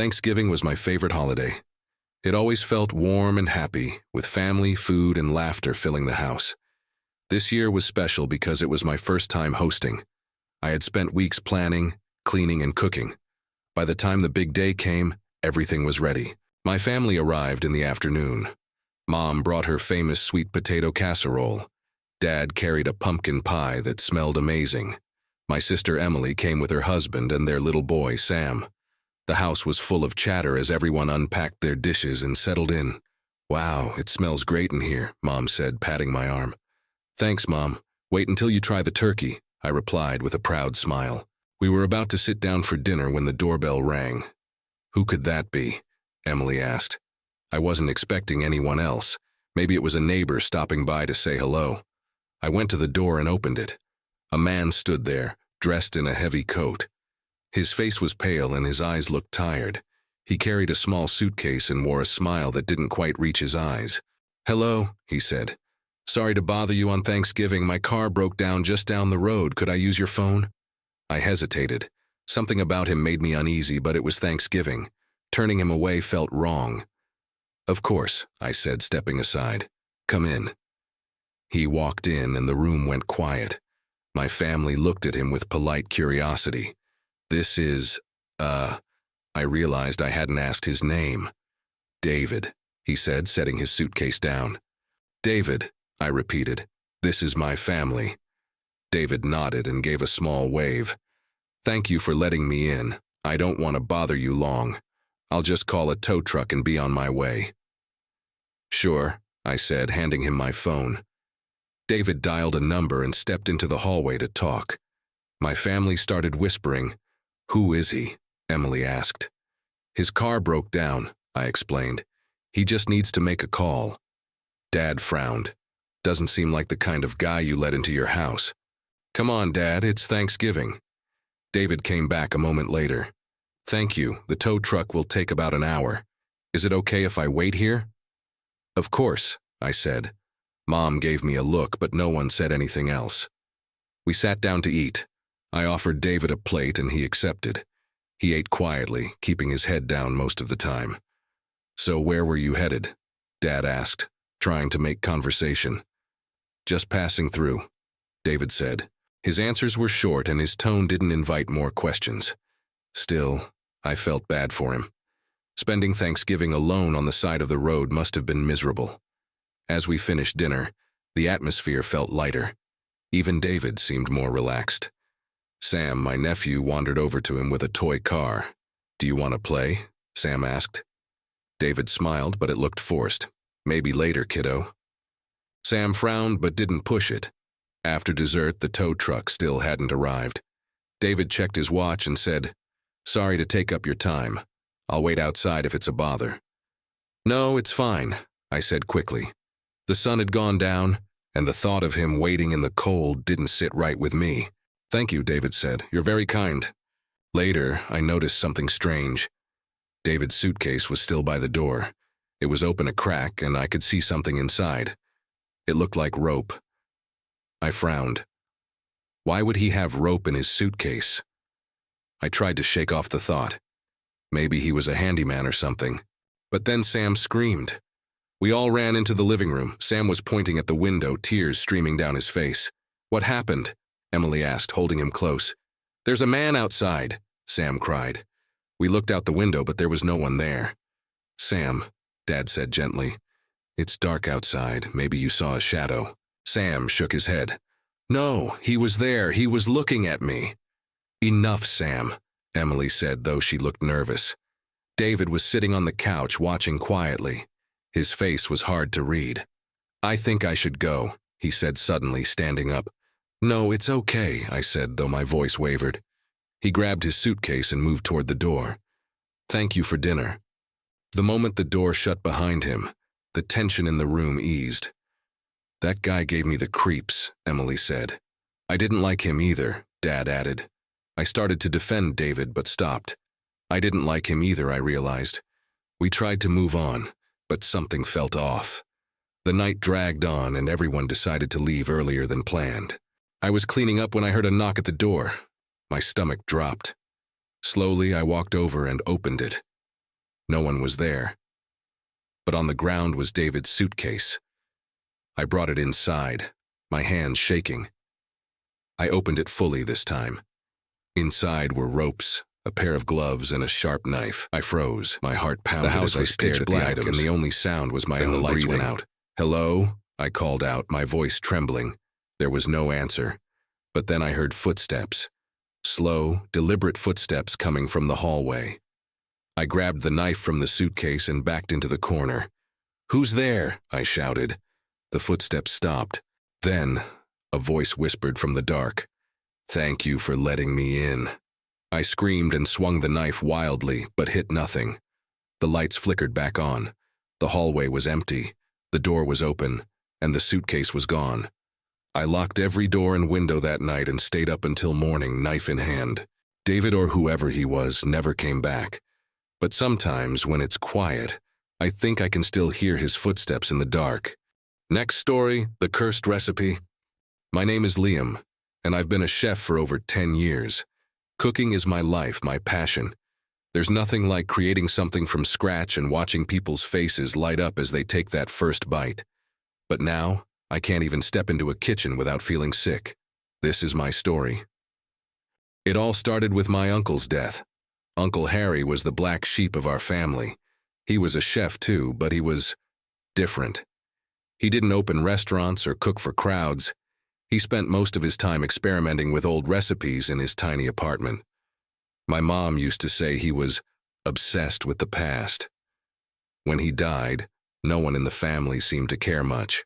Thanksgiving was my favorite holiday. It always felt warm and happy, with family, food, and laughter filling the house. This year was special because it was my first time hosting. I had spent weeks planning, cleaning, and cooking. By the time the big day came, everything was ready. My family arrived in the afternoon. Mom brought her famous sweet potato casserole. Dad carried a pumpkin pie that smelled amazing. My sister Emily came with her husband and their little boy, Sam. The house was full of chatter as everyone unpacked their dishes and settled in. "Wow, it smells great in here," Mom said, patting my arm. "Thanks, Mom. Wait until you try the turkey," I replied with a proud smile. We were about to sit down for dinner when the doorbell rang. "Who could that be?" Emily asked. I wasn't expecting anyone else. Maybe it was a neighbor stopping by to say hello. I went to the door and opened it. A man stood there, dressed in a heavy coat. His face was pale and his eyes looked tired. He carried a small suitcase and wore a smile that didn't quite reach his eyes. "Hello," he said. "Sorry to bother you on Thanksgiving. My car broke down just down the road. Could I use your phone?" I hesitated. Something about him made me uneasy, but it was Thanksgiving. Turning him away felt wrong. "Of course," I said, stepping aside. "Come in." He walked in and the room went quiet. My family looked at him with polite curiosity. "This is, I realized I hadn't asked his name. "David," he said, setting his suitcase down. "David," I repeated. "This is my family." David nodded and gave a small wave. "Thank you for letting me in. I don't want to bother you long. I'll just call a tow truck and be on my way." "Sure," I said, handing him my phone. David dialed a number and stepped into the hallway to talk. My family started whispering. "Who is he?" Emily asked. "His car broke down," I explained. "He just needs to make a call." Dad frowned. "Doesn't seem like the kind of guy you let into your house." "Come on, Dad, it's Thanksgiving." David came back a moment later. "Thank you, the tow truck will take about an hour. Is it okay if I wait here?" "Of course," I said. Mom gave me a look, but no one said anything else. We sat down to eat. I offered David a plate and he accepted. He ate quietly, keeping his head down most of the time. "So where were you headed?" Dad asked, trying to make conversation. "Just passing through," David said. His answers were short and his tone didn't invite more questions. Still, I felt bad for him. Spending Thanksgiving alone on the side of the road must have been miserable. As we finished dinner, the atmosphere felt lighter. Even David seemed more relaxed. Sam, my nephew, wandered over to him with a toy car. "Do you want to play?" Sam asked. David smiled, but it looked forced. "Maybe later, kiddo." Sam frowned but didn't push it. After dessert, the tow truck still hadn't arrived. David checked his watch and said, "Sorry to take up your time. I'll wait outside if it's a bother." "No, it's fine," I said quickly. The sun had gone down, and the thought of him waiting in the cold didn't sit right with me. "Thank you," David said. "You're very kind." Later, I noticed something strange. David's suitcase was still by the door. It was open a crack, and I could see something inside. It looked like rope. I frowned. Why would he have rope in his suitcase? I tried to shake off the thought. Maybe he was a handyman or something. But then Sam screamed. We all ran into the living room. Sam was pointing at the window, tears streaming down his face. "What happened?" Emily asked, holding him close. "There's a man outside," Sam cried. We looked out the window, but there was no one there. "Sam," Dad said gently. "It's dark outside. Maybe you saw a shadow." Sam shook his head. "No, he was there. He was looking at me." "Enough, Sam," Emily said, though she looked nervous. David was sitting on the couch, watching quietly. His face was hard to read. "I think I should go," he said suddenly, standing up. "No, it's okay," I said, though my voice wavered. He grabbed his suitcase and moved toward the door. "Thank you for dinner." The moment the door shut behind him, the tension in the room eased. "That guy gave me the creeps," Emily said. "I didn't like him either," Dad added. I started to defend David, but stopped. I didn't like him either, I realized. We tried to move on, but something felt off. The night dragged on and everyone decided to leave earlier than planned. I was cleaning up when I heard a knock at the door. My stomach dropped. Slowly, I walked over and opened it. No one was there. But on the ground was David's suitcase. I brought it inside, my hands shaking. I opened it fully this time. Inside were ropes, a pair of gloves, and a sharp knife. I froze, my heart pounded as I stared at the items, and the only sound was my own breathing. Went out. "Hello?" I called out, my voice trembling. There was no answer. But then I heard footsteps. Slow, deliberate footsteps coming from the hallway. I grabbed the knife from the suitcase and backed into the corner. "Who's there?" I shouted. The footsteps stopped. Then, a voice whispered from the dark, "Thank you for letting me in." I screamed and swung the knife wildly, but hit nothing. The lights flickered back on. The hallway was empty. The door was open, and the suitcase was gone. I locked every door and window that night and stayed up until morning, knife in hand. David, or whoever he was, never came back. But sometimes, when it's quiet, I think I can still hear his footsteps in the dark. Next story, the cursed recipe. My name is Liam, and I've been a chef for over 10 years. Cooking is my life, my passion. There's nothing like creating something from scratch and watching people's faces light up as they take that first bite. But now, I can't even step into a kitchen without feeling sick. This is my story. It all started with my uncle's death. Uncle Harry was the black sheep of our family. He was a chef too, but he was different. He didn't open restaurants or cook for crowds. He spent most of his time experimenting with old recipes in his tiny apartment. My mom used to say he was obsessed with the past. When he died, no one in the family seemed to care much.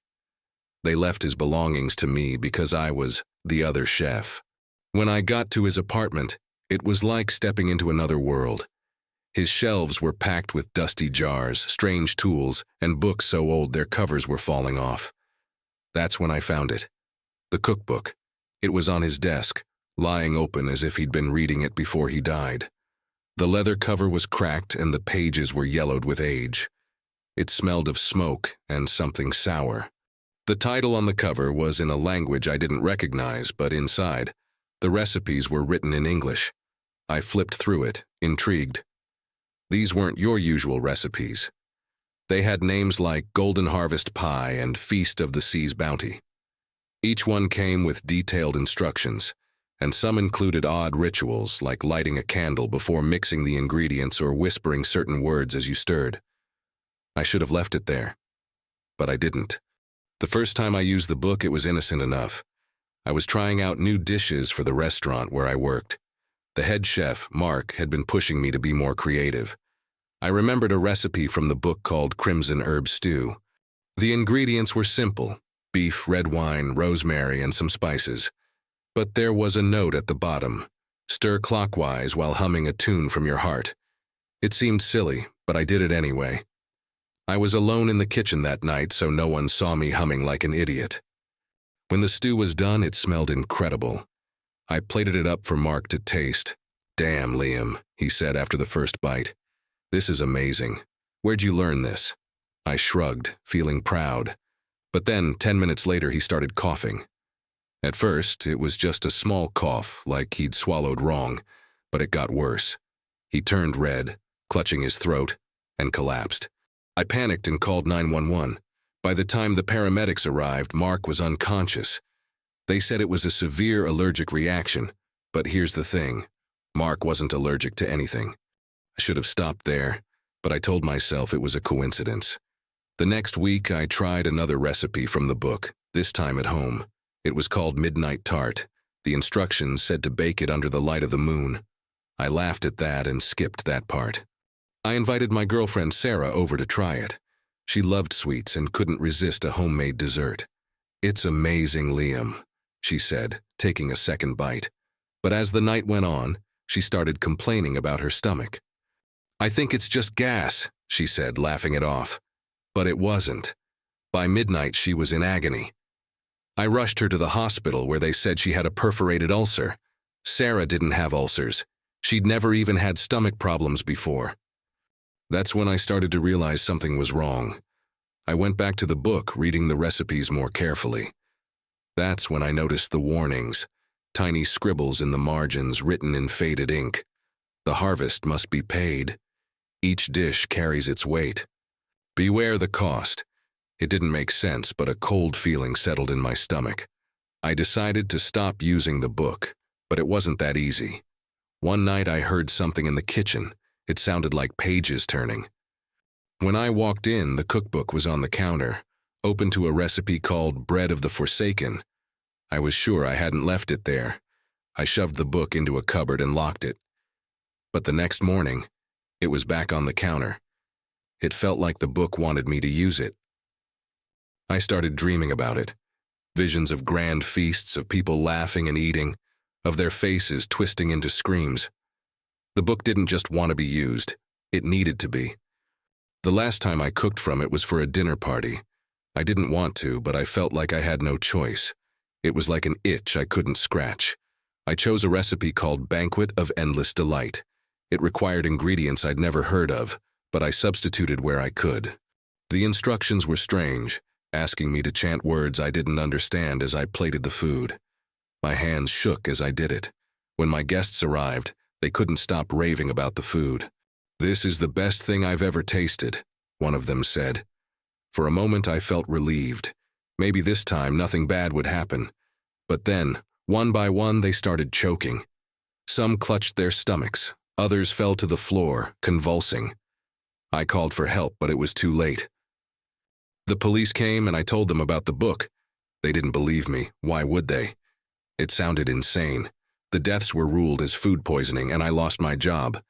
They left his belongings to me because I was the other chef. When I got to his apartment, it was like stepping into another world. His shelves were packed with dusty jars, strange tools, and books so old their covers were falling off. That's when I found it. The cookbook. It was on his desk, lying open as if he'd been reading it before he died. The leather cover was cracked and the pages were yellowed with age. It smelled of smoke and something sour. The title on the cover was in a language I didn't recognize, but inside, the recipes were written in English. I flipped through it, intrigued. These weren't your usual recipes. They had names like Golden Harvest Pie and Feast of the Sea's Bounty. Each one came with detailed instructions, and some included odd rituals like lighting a candle before mixing the ingredients or whispering certain words as you stirred. I should have left it there, but I didn't. The first time I used the book, it was innocent enough. I was trying out new dishes for the restaurant where I worked. The head chef, Mark, had been pushing me to be more creative. I remembered a recipe from the book called Crimson Herb Stew. The ingredients were simple: beef, red wine, rosemary, and some spices. But there was a note at the bottom: stir clockwise while humming a tune from your heart. It seemed silly, but I did it anyway. I was alone in the kitchen that night, so no one saw me humming like an idiot. When the stew was done, it smelled incredible. I plated it up for Mark to taste. "Damn, Liam," he said after the first bite. "This is amazing. Where'd you learn this?" I shrugged, feeling proud. But then, 10 minutes later, he started coughing. At first, it was just a small cough, like he'd swallowed wrong, but it got worse. He turned red, clutching his throat, and collapsed. I panicked and called 911. By the time the paramedics arrived, Mark was unconscious. They said it was a severe allergic reaction, but here's the thing: Mark wasn't allergic to anything. I should have stopped there, but I told myself it was a coincidence. The next week, I tried another recipe from the book, this time at home. It was called Midnight Tart. The instructions said to bake it under the light of the moon. I laughed at that and skipped that part. I invited my girlfriend Sarah over to try it. She loved sweets and couldn't resist a homemade dessert. "It's amazing, Liam," she said, taking a second bite. But as the night went on, she started complaining about her stomach. "I think it's just gas," she said, laughing it off. But it wasn't. By midnight, she was in agony. I rushed her to the hospital where they said she had a perforated ulcer. Sarah didn't have ulcers. She'd never even had stomach problems before. That's when I started to realize something was wrong. I went back to the book, reading the recipes more carefully. That's when I noticed the warnings, tiny scribbles in the margins written in faded ink. The harvest must be paid. Each dish carries its weight. Beware the cost. It didn't make sense, but a cold feeling settled in my stomach. I decided to stop using the book, but it wasn't that easy. One night I heard something in the kitchen. It sounded like pages turning. When I walked in, the cookbook was on the counter, open to a recipe called Bread of the Forsaken. I was sure I hadn't left it there. I shoved the book into a cupboard and locked it. But the next morning, it was back on the counter. It felt like the book wanted me to use it. I started dreaming about it. Visions of grand feasts, of people laughing and eating, of their faces twisting into screams. The book didn't just want to be used, it needed to be. The last time I cooked from it was for a dinner party. I didn't want to, but I felt like I had no choice. It was like an itch I couldn't scratch. I chose a recipe called Banquet of Endless Delight. It required ingredients I'd never heard of, but I substituted where I could. The instructions were strange, asking me to chant words I didn't understand as I plated the food. My hands shook as I did it. When my guests arrived, they couldn't stop raving about the food. "This is the best thing I've ever tasted," one of them said. For a moment I felt relieved. Maybe this time nothing bad would happen. But then, one by one, they started choking. Some clutched their stomachs, others fell to the floor, convulsing. I called for help, but it was too late. The police came and I told them about the book. They didn't believe me. Why would they? It sounded insane. The deaths were ruled as food poisoning and I lost my job.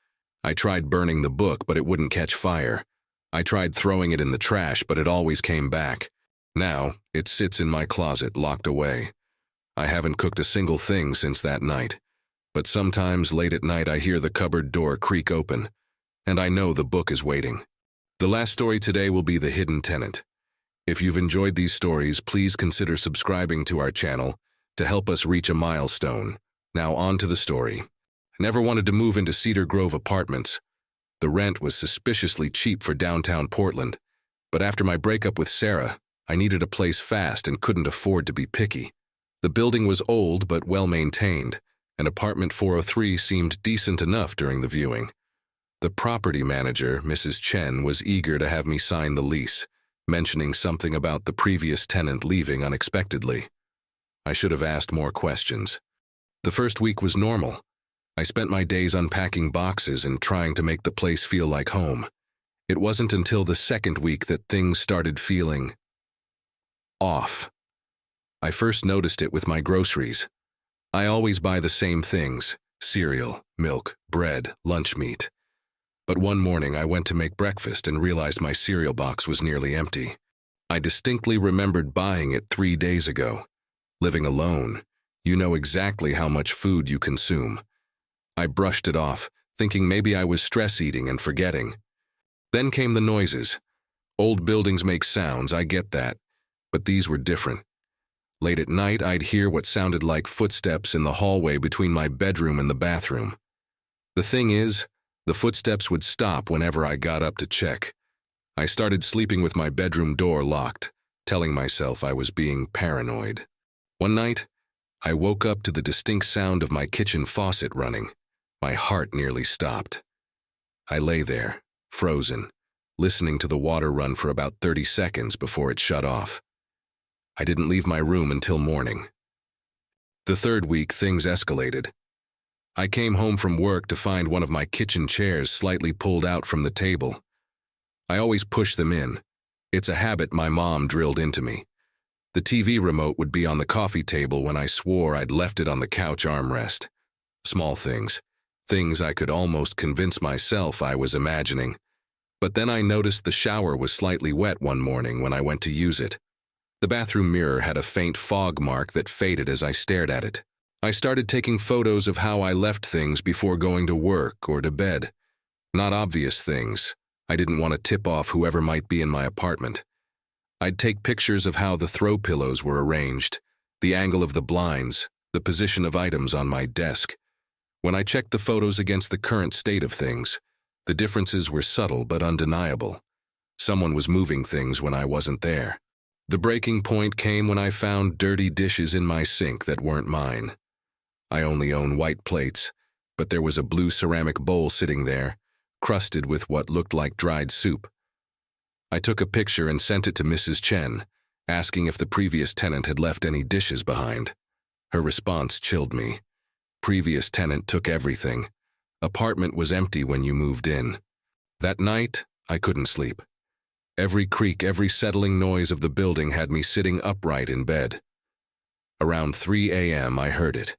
I tried burning the book, but it wouldn't catch fire. I tried throwing it in the trash, but it always came back. Now, it sits in my closet, locked away. I haven't cooked a single thing since that night. But sometimes late at night I hear the cupboard door creak open, and I know the book is waiting. The last story today will be The Hidden Tenant. If you've enjoyed these stories, please consider subscribing to our channel to help us reach a milestone. Now on to the story. I never wanted to move into Cedar Grove Apartments. The rent was suspiciously cheap for downtown Portland, but after my breakup with Sarah, I needed a place fast and couldn't afford to be picky. The building was old but well-maintained, and apartment 403 seemed decent enough during the viewing. The property manager, Mrs. Chen, was eager to have me sign the lease, mentioning something about the previous tenant leaving unexpectedly. I should have asked more questions. The first week was normal. I spent my days unpacking boxes and trying to make the place feel like home. It wasn't until the second week that things started feeling off. I first noticed it with my groceries. I always buy the same things: cereal, milk, bread, lunch meat. But one morning I went to make breakfast and realized my cereal box was nearly empty. I distinctly remembered buying it 3 days ago. Living alone, you know exactly how much food you consume. I brushed it off, thinking maybe I was stress eating and forgetting. Then came the noises. Old buildings make sounds, I get that, but these were different. Late at night, I'd hear what sounded like footsteps in the hallway between my bedroom and the bathroom. The thing is, the footsteps would stop whenever I got up to check. I started sleeping with my bedroom door locked, telling myself I was being paranoid. One night, I woke up to the distinct sound of my kitchen faucet running. My heart nearly stopped. I lay there, frozen, listening to the water run for about 30 seconds before it shut off. I didn't leave my room until morning. The third week, things escalated. I came home from work to find one of my kitchen chairs slightly pulled out from the table. I always push them in. It's a habit my mom drilled into me. The TV remote would be on the coffee table when I swore I'd left it on the couch armrest. Small things. Things I could almost convince myself I was imagining. But then I noticed the shower was slightly wet one morning when I went to use it. The bathroom mirror had a faint fog mark that faded as I stared at it. I started taking photos of how I left things before going to work or to bed. Not obvious things. I didn't want to tip off whoever might be in my apartment. I'd take pictures of how the throw pillows were arranged, the angle of the blinds, the position of items on my desk. When I checked the photos against the current state of things, the differences were subtle but undeniable. Someone was moving things when I wasn't there. The breaking point came when I found dirty dishes in my sink that weren't mine. I only own white plates, but there was a blue ceramic bowl sitting there, crusted with what looked like dried soup. I took a picture and sent it to Mrs. Chen, asking if the previous tenant had left any dishes behind. Her response chilled me. Previous tenant took everything. Apartment was empty when you moved in. That night, I couldn't sleep. Every creak, every settling noise of the building had me sitting upright in bed. Around 3 a.m. I heard it,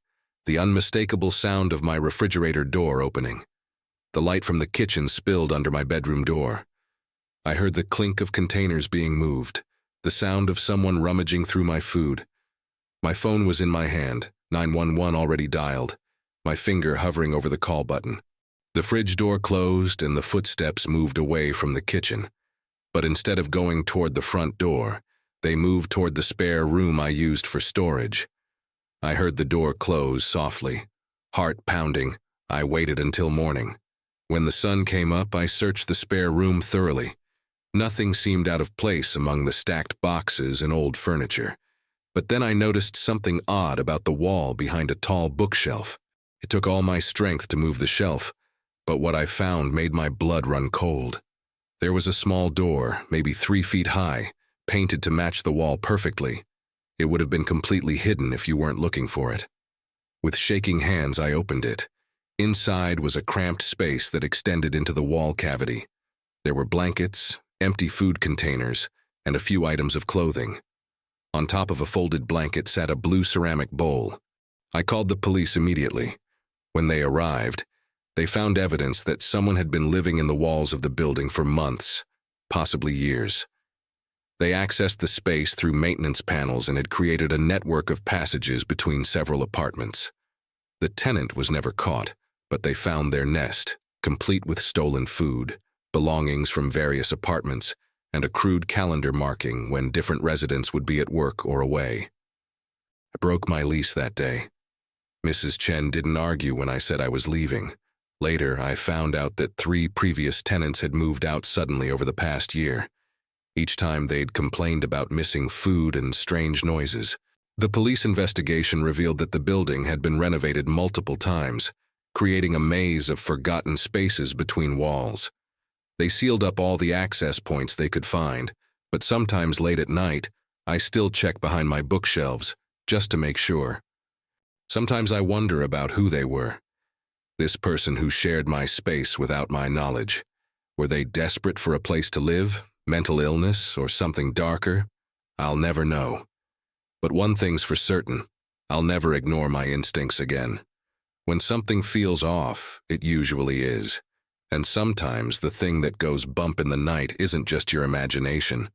the unmistakable sound of my refrigerator door opening. The light from the kitchen spilled under my bedroom door. I heard the clink of containers being moved, the sound of someone rummaging through my food. My phone was in my hand, 911 already dialed, my finger hovering over the call button. The fridge door closed and the footsteps moved away from the kitchen. But instead of going toward the front door, they moved toward the spare room I used for storage. I heard the door close softly. Heart pounding, I waited until morning. When the sun came up, I searched the spare room thoroughly. Nothing seemed out of place among the stacked boxes and old furniture. But then I noticed something odd about the wall behind a tall bookshelf. It took all my strength to move the shelf, but what I found made my blood run cold. There was a small door, maybe 3 feet high, painted to match the wall perfectly. It would have been completely hidden if you weren't looking for it. With shaking hands, I opened it. Inside was a cramped space that extended into the wall cavity. There were blankets, empty food containers, and a few items of clothing. On top of a folded blanket sat a blue ceramic bowl. I called the police immediately. When they arrived, they found evidence that someone had been living in the walls of the building for months, possibly years. They accessed the space through maintenance panels and had created a network of passages between several apartments. The tenant was never caught, but they found their nest, complete with stolen food, belongings from various apartments, and a crude calendar marking when different residents would be at work or away. I broke my lease that day. Mrs. Chen didn't argue when I said I was leaving. Later, I found out that 3 previous tenants had moved out suddenly over the past year. Each time they'd complained about missing food and strange noises. The police investigation revealed that the building had been renovated multiple times, creating a maze of forgotten spaces between walls. They sealed up all the access points they could find, but sometimes late at night, I still check behind my bookshelves, just to make sure. Sometimes I wonder about who they were. This person who shared my space without my knowledge. Were they desperate for a place to live, mental illness, or something darker? I'll never know. But one thing's for certain, I'll never ignore my instincts again. When something feels off, it usually is. And sometimes the thing that goes bump in the night isn't just your imagination.